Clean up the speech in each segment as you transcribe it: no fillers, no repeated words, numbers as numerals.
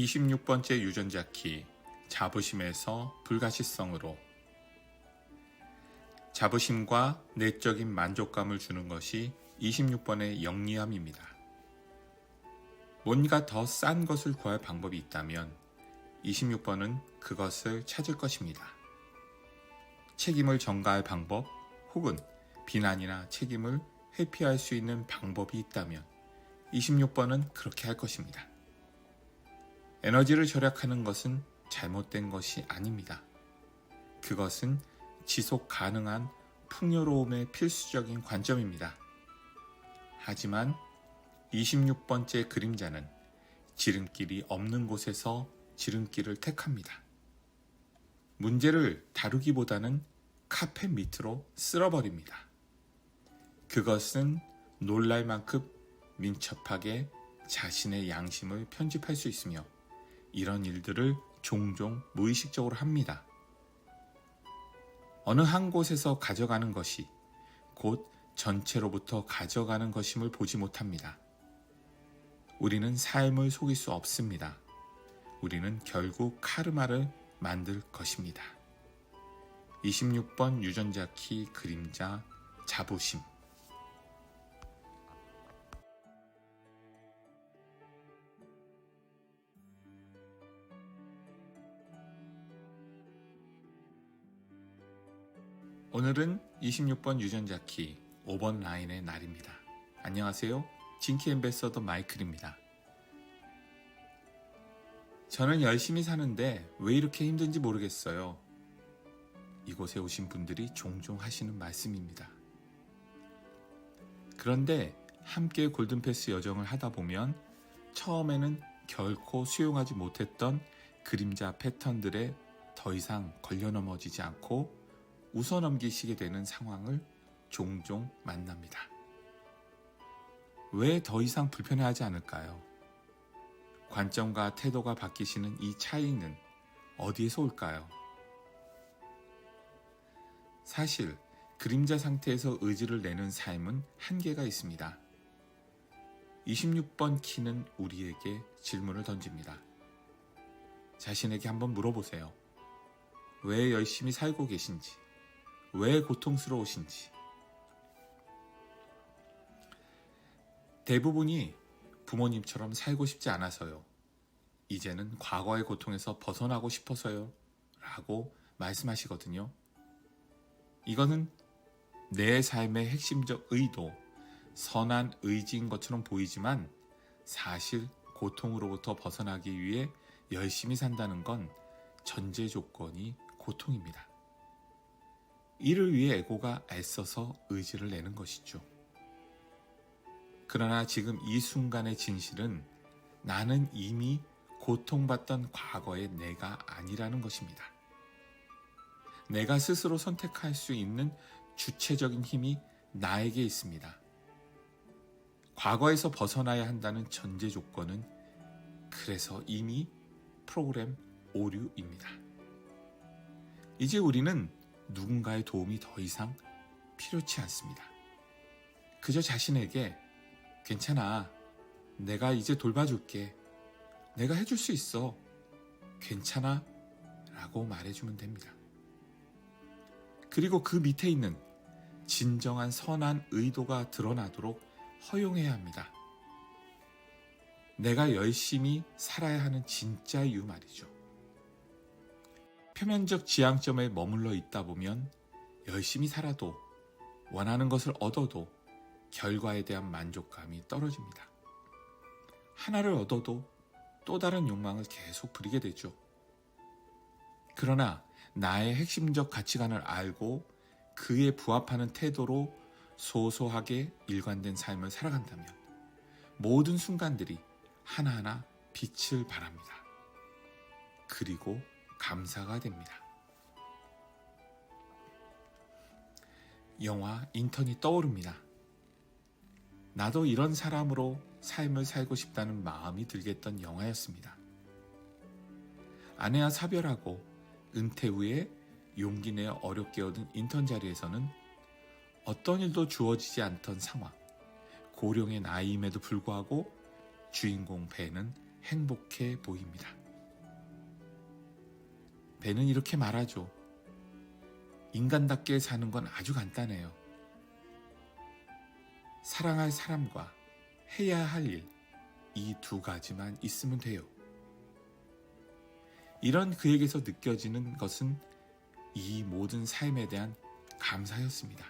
26번째 유전자 키, 자부심에서 불가시성으로. 자부심과 내적인 만족감을 주는 것이 26번의 영리함입니다. 뭔가 더 싼 것을 구할 방법이 있다면 26번은 그것을 찾을 것입니다. 책임을 전가할 방법 혹은 비난이나 책임을 회피할 수 있는 방법이 있다면 26번은 그렇게 할 것입니다. 에너지를 절약하는 것은 잘못된 것이 아닙니다. 그것은 지속 가능한 풍요로움의 필수적인 관점입니다. 하지만 26번째 그림자는 지름길이 없는 곳에서 지름길을 택합니다. 문제를 다루기보다는 카펫 밑으로 쓸어버립니다. 그것은 놀랄 만큼 민첩하게 자신의 양심을 편집할 수 있으며 이런 일들을 종종 무의식적으로 합니다. 어느 한 곳에서 가져가는 것이 곧 전체로부터 가져가는 것임을 보지 못합니다. 우리는 삶을 속일 수 없습니다. 우리는 결국 카르마를 만들 것입니다. 26번 유전자 키 그림자 자부심. 오늘은 26번 유전자 키 5번 라인의 날입니다. 안녕하세요. 진키 앰베서더 마이클입니다. 저는 열심히 사는데 왜 이렇게 힘든지 모르겠어요. 이곳에 오신 분들이 종종 하시는 말씀입니다. 그런데 함께 골든패스 여정을 하다 보면 처음에는 결코 수용하지 못했던 그림자 패턴들에 더 이상 걸려 넘어지지 않고 웃어넘기시게 되는 상황을 종종 만납니다. 왜 더 이상 불편해하지 않을까요? 관점과 태도가 바뀌시는 이 차이는 어디에서 올까요? 사실 그림자 상태에서 의지를 내는 삶은 한계가 있습니다. 26번 키는 우리에게 질문을 던집니다. 자신에게 한번 물어보세요. 왜 열심히 살고 계신지, 왜 고통스러우신지. 대부분이 부모님처럼 살고 싶지 않아서요. 이제는 과거의 고통에서 벗어나고 싶어서요. 라고 말씀하시거든요. 이거는 내 삶의 핵심적 의도, 선한 의지인 것처럼 보이지만 사실 고통으로부터 벗어나기 위해 열심히 산다는 건 전제 조건이 고통입니다. 이를 위해 에고가 애써서 의지를 내는 것이죠. 그러나 지금 이 순간의 진실은 나는 이미 고통받던 과거의 내가 아니라는 것입니다. 내가 스스로 선택할 수 있는 주체적인 힘이 나에게 있습니다. 과거에서 벗어나야 한다는 전제 조건은 그래서 이미 프로그램 오류입니다. 이제 우리는 누군가의 도움이 더 이상 필요치 않습니다. 그저 자신에게 괜찮아, 내가 이제 돌봐줄게, 내가 해줄 수 있어, 괜찮아 라고 말해주면 됩니다. 그리고 그 밑에 있는 진정한 선한 의도가 드러나도록 허용해야 합니다. 내가 열심히 살아야 하는 진짜 이유 말이죠. 표면적 지향점에 머물러 있다 보면 열심히 살아도 원하는 것을 얻어도 결과에 대한 만족감이 떨어집니다. 하나를 얻어도 또 다른 욕망을 계속 부리게 되죠. 그러나 나의 핵심적 가치관을 알고 그에 부합하는 태도로 소소하게 일관된 삶을 살아간다면 모든 순간들이 하나하나 빛을 발합니다. 그리고 감사가 됩니다. 영화 인턴이 떠오릅니다. 나도 이런 사람으로 삶을 살고 싶다는 마음이 들게 했던 영화였습니다. 아내와 사별하고 은퇴 후에 용기 내어 어렵게 얻은 인턴 자리에서는 어떤 일도 주어지지 않던 상황, 고령의 나이임에도 불구하고 주인공 배는 행복해 보입니다. 배는 이렇게 말하죠. 인간답게 사는 건 아주 간단해요. 사랑할 사람과 해야 할 일, 이 두 가지만 있으면 돼요. 이런 그에게서 느껴지는 것은 이 모든 삶에 대한 감사였습니다.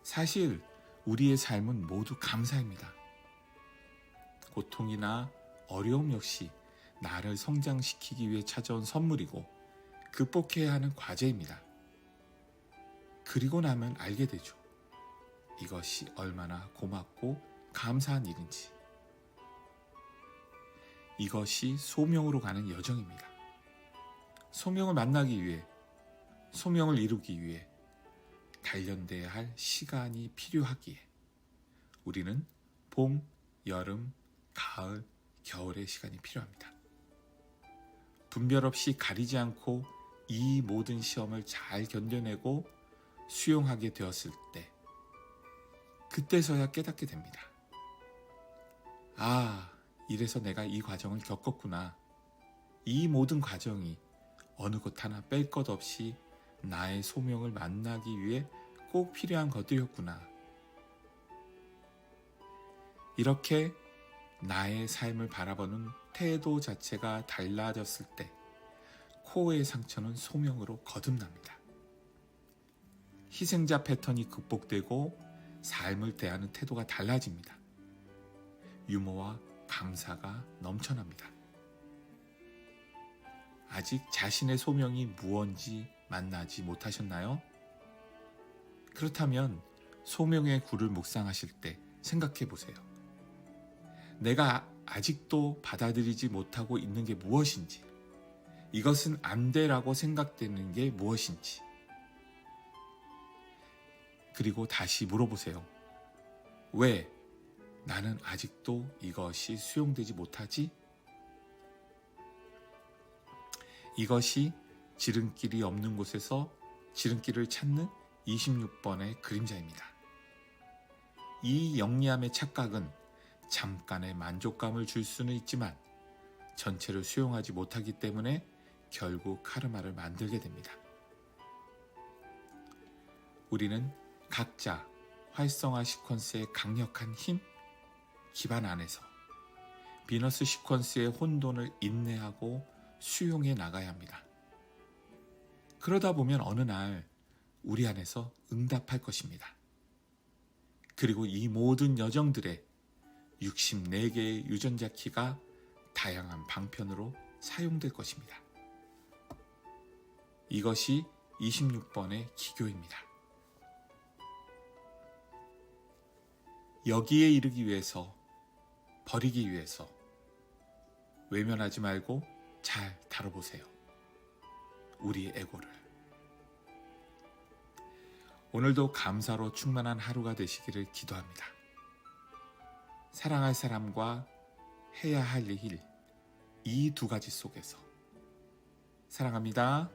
사실 우리의 삶은 모두 감사입니다. 고통이나 어려움 역시 나를 성장시키기 위해 찾아온 선물이고 극복해야 하는 과제입니다. 그리고 나면 알게 되죠. 이것이 얼마나 고맙고 감사한 일인지. 이것이 소명으로 가는 여정입니다. 소명을 만나기 위해, 소명을 이루기 위해 단련돼야 할 시간이 필요하기에 우리는 봄, 여름, 가을, 겨울의 시간이 필요합니다. 분별 없이 가리지 않고 이 모든 시험을 잘 견뎌내고 수용하게 되었을 때, 그때서야 깨닫게 됩니다. 아, 이래서 내가 이 과정을 겪었구나. 이 모든 과정이 어느 것 하나 뺄 것 없이 나의 소명을 만나기 위해 꼭 필요한 것들이었구나. 이렇게 나의 삶을 바라보는 태도 자체가 달라졌을 때 코어의 상처는 소명으로 거듭납니다. 희생자 패턴이 극복되고 삶을 대하는 태도가 달라집니다. 유머와 감사가 넘쳐납니다. 아직 자신의 소명이 무언지 만나지 못하셨나요? 그렇다면 소명의 굴을 묵상하실 때 생각해 보세요. 내가 아직도 받아들이지 못하고 있는 게 무엇인지, 이것은 안 돼라고 생각되는 게 무엇인지, 그리고 다시 물어보세요. 왜 나는 아직도 이것이 수용되지 못하지? 이것이 지름길이 없는 곳에서 지름길을 찾는 26번의 그림자입니다. 이 영리함의 착각은 잠깐의 만족감을 줄 수는 있지만 전체를 수용하지 못하기 때문에 결국 카르마를 만들게 됩니다. 우리는 각자 활성화 시퀀스의 강력한 힘, 기반 안에서 비너스 시퀀스의 혼돈을 인내하고 수용해 나가야 합니다. 그러다 보면 어느 날 우리 안에서 응답할 것입니다. 그리고 이 모든 여정들의 64개의 유전자 키가 다양한 방편으로 사용될 것입니다. 이것이 26번의 기교입니다. 여기에 이르기 위해서, 버리기 위해서 외면하지 말고 잘 다뤄보세요. 우리의 에고를. 오늘도 감사로 충만한 하루가 되시기를 기도합니다. 사랑할 사람과 해야 할 일, 이 두 가지 속에서 사랑합니다.